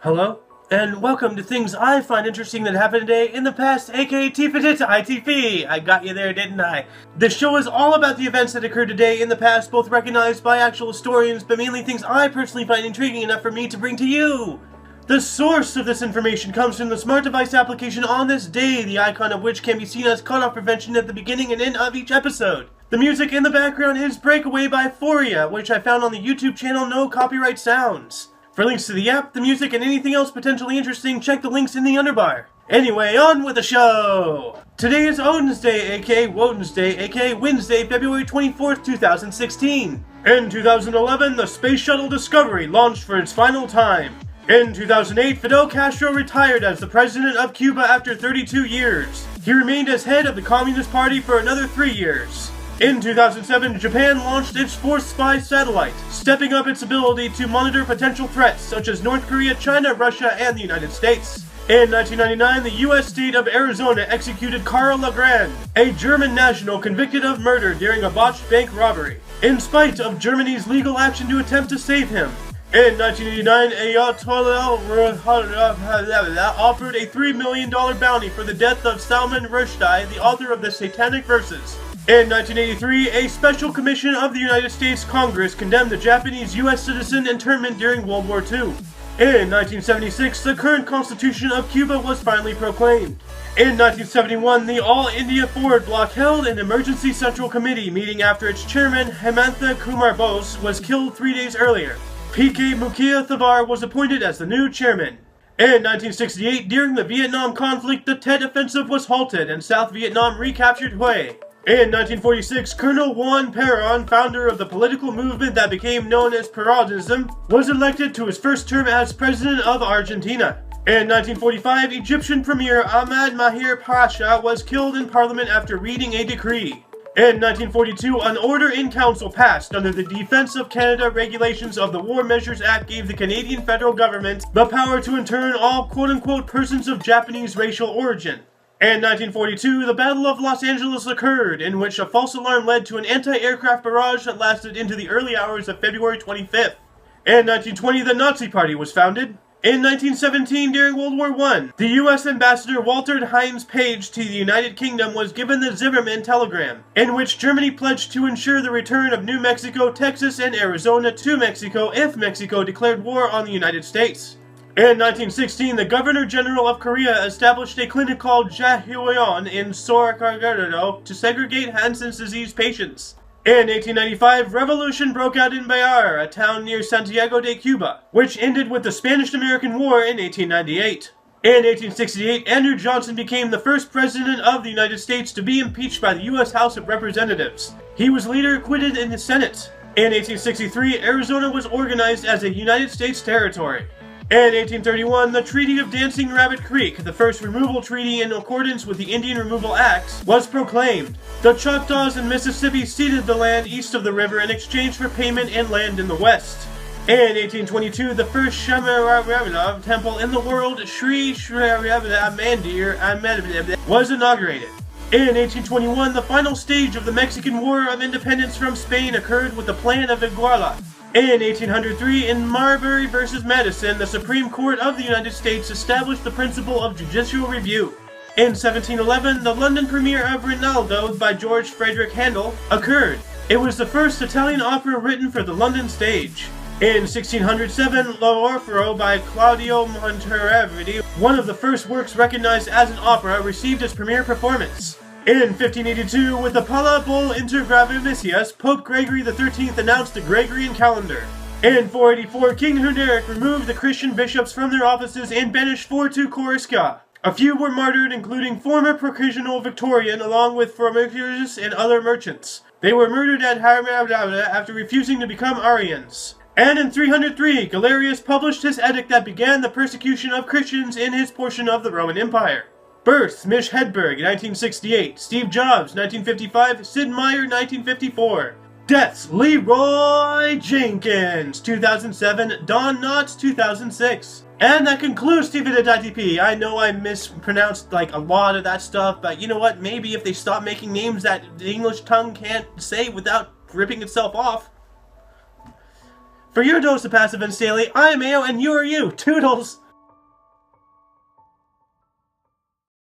Hello, and welcome to things I find interesting that happened today in the past, aka Tifitht Itp. I got you there, didn't I? This show is all about the events that occurred today in the past, both recognized by actual historians, but mainly things I personally find intriguing enough for me to bring to you. The source of this information comes from the smart device application on this day, the icon of which can be seen as cutoff prevention at the beginning and end of each episode. The music in the background is Breakaway by Foria, which I found on the YouTube channel No Copyright Sounds. For links to the app, the music, and anything else potentially interesting, check the links in the underbar. Anyway, on with the show! Today is Odin's Day, aka Woden's Day, aka Wednesday, February 24th, 2016. In 2011, the Space Shuttle Discovery launched for its final time. In 2008, Fidel Castro retired as the president of Cuba after 32 years. He remained as head of the Communist Party for another 3 years. In 2007, Japan launched its fourth spy satellite, stepping up its ability to monitor potential threats such as North Korea, China, Russia, and the United States. In 1999, the U.S. state of Arizona executed Karl Legrand, a German national convicted of murder during a botched bank robbery, in spite of Germany's legal action to attempt to save him. In 1989, Ayatollah offered a $3 million bounty for the death of Salman Rushdie, the author of the Satanic Verses. In 1983, a special commission of the United States Congress condemned the Japanese U.S. citizen internment during World War II. In 1976, the current constitution of Cuba was finally proclaimed. In 1971, the All India Forward Bloc held an emergency central committee meeting after its chairman, Hemantha Kumar Bose, was killed 3 days earlier. P.K. Mukhia Thavar was appointed as the new chairman. In 1968, during the Vietnam conflict, the Tet Offensive was halted and South Vietnam recaptured Hue. In 1946, Colonel Juan Perón, founder of the political movement that became known as Peronism, was elected to his first term as president of Argentina. In 1945, Egyptian Premier Ahmad Mahir Pasha was killed in parliament after reading a decree. In 1942, an order in council passed under the Defense of Canada Regulations of the War Measures Act gave the Canadian federal government the power to intern all quote-unquote persons of Japanese racial origin. In 1942, the Battle of Los Angeles occurred, in which a false alarm led to an anti-aircraft barrage that lasted into the early hours of February 25th. In 1920, the Nazi Party was founded. In 1917, during World War I, the U.S. Ambassador Walter Hines Page to the United Kingdom was given the Zimmerman telegram, in which Germany pledged to ensure the return of New Mexico, Texas, and Arizona to Mexico if Mexico declared war on the United States. In 1916, the Governor-General of Korea established a clinic called Jaehyeon in Seoul to segregate Hansen's disease patients. In 1895, revolution broke out in Bayar, a town near Santiago de Cuba, which ended with the Spanish-American War in 1898. In 1868, Andrew Johnson became the first president of the United States to be impeached by the U.S. House of Representatives. He was later acquitted in the Senate. In 1863, Arizona was organized as a United States territory. In 1831, the Treaty of Dancing Rabbit Creek, the first removal treaty in accordance with the Indian Removal Acts, was proclaimed. The Choctaws in Mississippi ceded the land east of the river in exchange for payment and land in the west. In 1822, the first Shamarabhava temple in the world, Sri Shamarabhava Mandir, was inaugurated. In 1821, the final stage of the Mexican War of Independence from Spain occurred with the Plan of Iguala. In 1803, in Marbury v. Madison, the Supreme Court of the United States established the principle of judicial review. In 1711, the London premiere of Rinaldo by George Frederick Handel occurred. It was the first Italian opera written for the London stage. In 1607, L'Orfeo by Claudio Monteverdi, one of the first works recognized as an opera, received its premiere performance. In 1582, with the Pala Bull Inter Gravamisius, Pope Gregory XIII announced the Gregorian calendar. In 484, King Huneric removed the Christian bishops from their offices and banished 4 to Corsica. A few were martyred, including former Provincial Victorian, along with Formicus and other merchants. They were murdered at Haramabda after refusing to become Arians. And in 303, Galerius published his edict that began the persecution of Christians in his portion of the Roman Empire. Births: Mish Hedberg, 1968. Steve Jobs, 1955. Sid Meier, 1954. Deaths: Leroy Jenkins, 2007. Don Knotts, 2006. And that concludes Tifitht Itp. I know I mispronounced a lot of that stuff, but you know what? Maybe if they stop making names that the English tongue can't say without ripping itself off. For your dose of Passive and Daily, I am Ao, and you are you. Toodles!